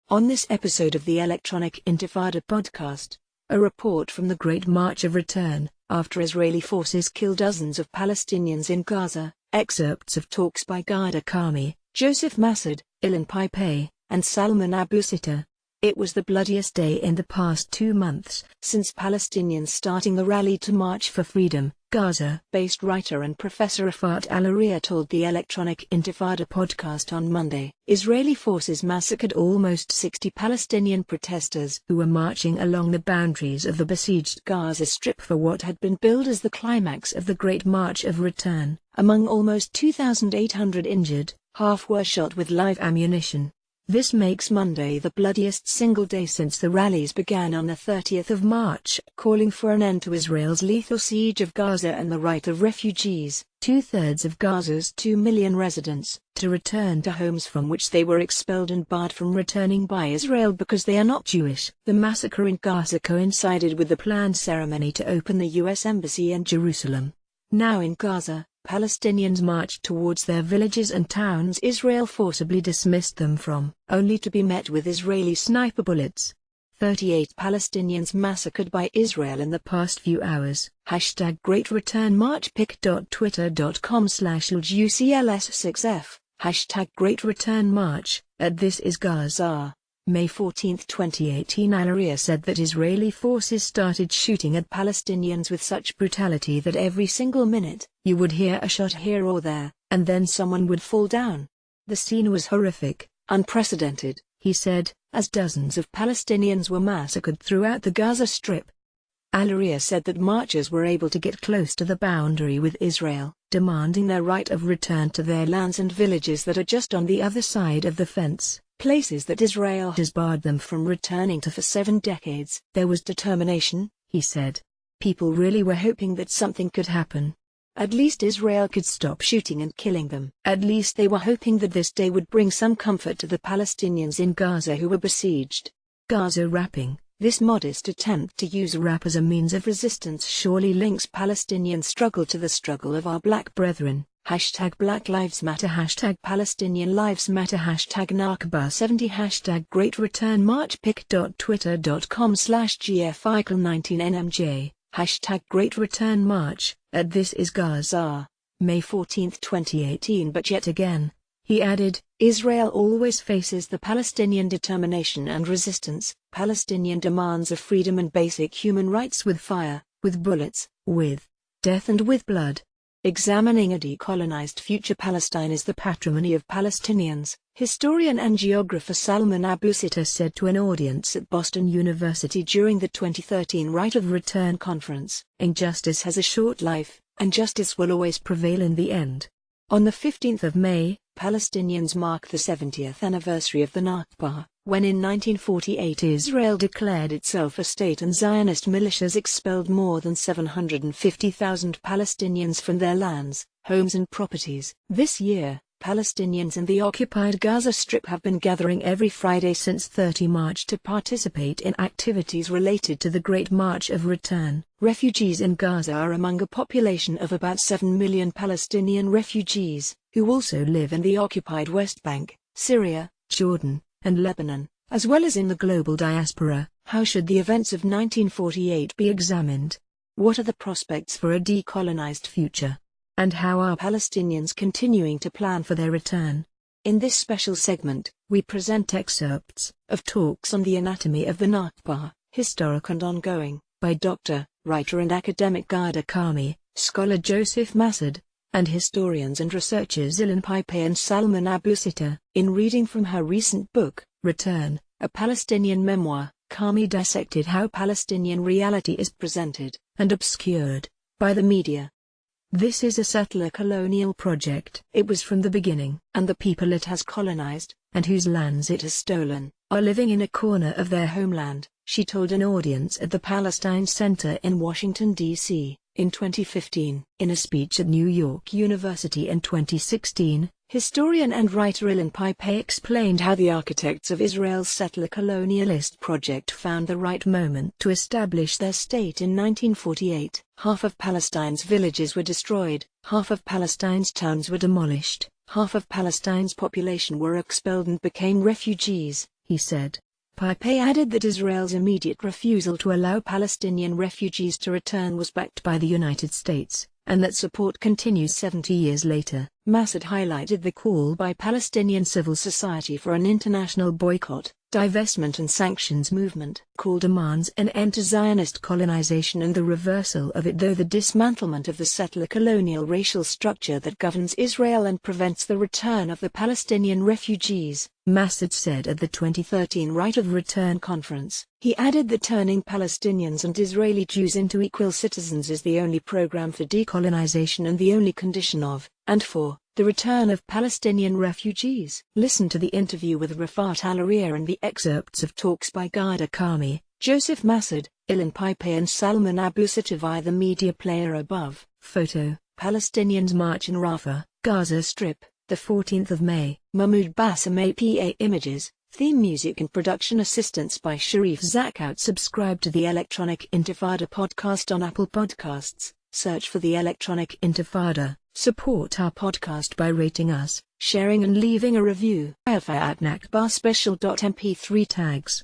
On this episode of the Electronic Intifada podcast, a report from the Great March of Return, after Israeli forces kill dozens of Palestinians in Gaza, excerpts of talks by Gada Kami, Joseph Massad, Ilan Paipay, and Salman Abu Sitta. It was the bloodiest day in the past 2 months since Palestinians starting the rally to march for freedom. Gaza-based writer and professor Rafat Al-Ariya told the Electronic Intifada podcast on Monday, Israeli forces massacred almost 60 Palestinian protesters who were marching along the boundaries of the besieged Gaza Strip for what had been billed as the climax of the Great March of Return. Among almost 2,800 injured, half were shot with live ammunition. This makes Monday the bloodiest single day since the rallies began on the 30th of March, calling for an end to Israel's lethal siege of Gaza and the right of refugees, 2/3 of Gaza's 2 million residents, to return to homes from which they were expelled and barred from returning by Israel because they are not Jewish. The massacre in Gaza coincided with the planned ceremony to open the U.S. Embassy in Jerusalem. Now in Gaza, Palestinians marched towards their villages and towns Israel forcibly dismissed them from, only to be met with Israeli sniper bullets. 38 Palestinians massacred by Israel in the past few hours. Great Return March pic.twitter.com/LGUCLS6F. Great Return March, @This is Gaza. May 14, 2018. Al-Ariya said that Israeli forces started shooting at Palestinians with such brutality that every single minute, you would hear a shot here or there, and then someone would fall down. The scene was horrific, unprecedented, he said, as dozens of Palestinians were massacred throughout the Gaza Strip. Al-Ariya said that marchers were able to get close to the boundary with Israel, demanding their right of return to their lands and villages that are just on the other side of the fence. Places that Israel has barred them from returning to for 7 decades. There was determination, he said. People really were hoping that something could happen. At least Israel could stop shooting and killing them. At least they were hoping that this day would bring some comfort to the Palestinians in Gaza who were besieged. Gaza rapping, this modest attempt to use rap as a means of resistance surely links Palestinian struggle to the struggle of our black brethren. Black Lives Matter, Palestinian Lives Matter, Nakba70, Great Return March pic.twitter.com/GFICL19NMJ, Great Return March, @This is Gaza. May 14, 2018. But yet again, he added, Israel always faces the Palestinian determination and resistance, Palestinian demands of freedom and basic human rights with fire, with bullets, with death and with blood. Examining a decolonized future Palestine is the patrimony of Palestinians, historian and geographer Salman Abu Sitta said to an audience at Boston University during the 2013 Right of Return conference. Injustice has a short life, and justice will always prevail in the end. On the 15th of May, Palestinians mark the 70th anniversary of the Nakba, when in 1948 Israel declared itself a state and Zionist militias expelled more than 750,000 Palestinians from their lands, homes and properties. This year, Palestinians in the occupied Gaza Strip have been gathering every Friday since 30 March to participate in activities related to the Great March of Return. Refugees in Gaza are among a population of about 7 million Palestinian refugees, who also live in the occupied West Bank, Syria, Jordan, and Lebanon, as well as in the global diaspora. How should the events of 1948 be examined? What are the prospects for a decolonized future? And how are Palestinians continuing to plan for their return? In this special segment, we present excerpts of talks on the anatomy of the Nakba, historic and ongoing, by Dr., writer and academic Gada Kami, scholar Joseph Massad, and historians and researchers Ilan Paipay and Salman Abu Sitta. In reading from her recent book, Return, a Palestinian memoir, Kami dissected how Palestinian reality is presented, and obscured, by the media. This is a settler colonial project. It was from the beginning. And the people it has colonized, and whose lands it has stolen, are living in a corner of their homeland, she told an audience at the Palestine Center in Washington, D.C., in 2015. In a speech at New York University in 2016, historian and writer Ilan Paipay explained how the architects of Israel's settler colonialist project found the right moment to establish their state in 1948. Half of Palestine's villages were destroyed, half of Palestine's towns were demolished, half of Palestine's population were expelled and became refugees, he said. Pipe added that Israel's immediate refusal to allow Palestinian refugees to return was backed by the United States, and that support continues 70 years later. Massad highlighted the call by Palestinian civil society for an international boycott, divestment and sanctions movement. Call demands an end to Zionist colonization and the reversal of it, though the dismantlement of the settler colonial racial structure that governs Israel and prevents the return of the Palestinian refugees, Massad said at the 2013 Right of Return conference. He added that turning Palestinians and Israeli Jews into equal citizens is the only program for decolonization and the only condition of, and for, the return of Palestinian refugees. Listen to the interview with Rafat Al-Aria and the excerpts of talks by Gada Kami, Joseph Massad, Ilan Pipe and Salman Abu Satta via the media player above. Photo: Palestinians march in Rafah, Gaza Strip, the 14th of May. Mahmoud Bassam APA Images, theme music and production assistance by Sharif Zakout. Subscribe to the Electronic Intifada podcast on Apple Podcasts. Search for the Electronic Intifada. Support our podcast by rating us, sharing and leaving a review. At nakbar special.mp3 tags.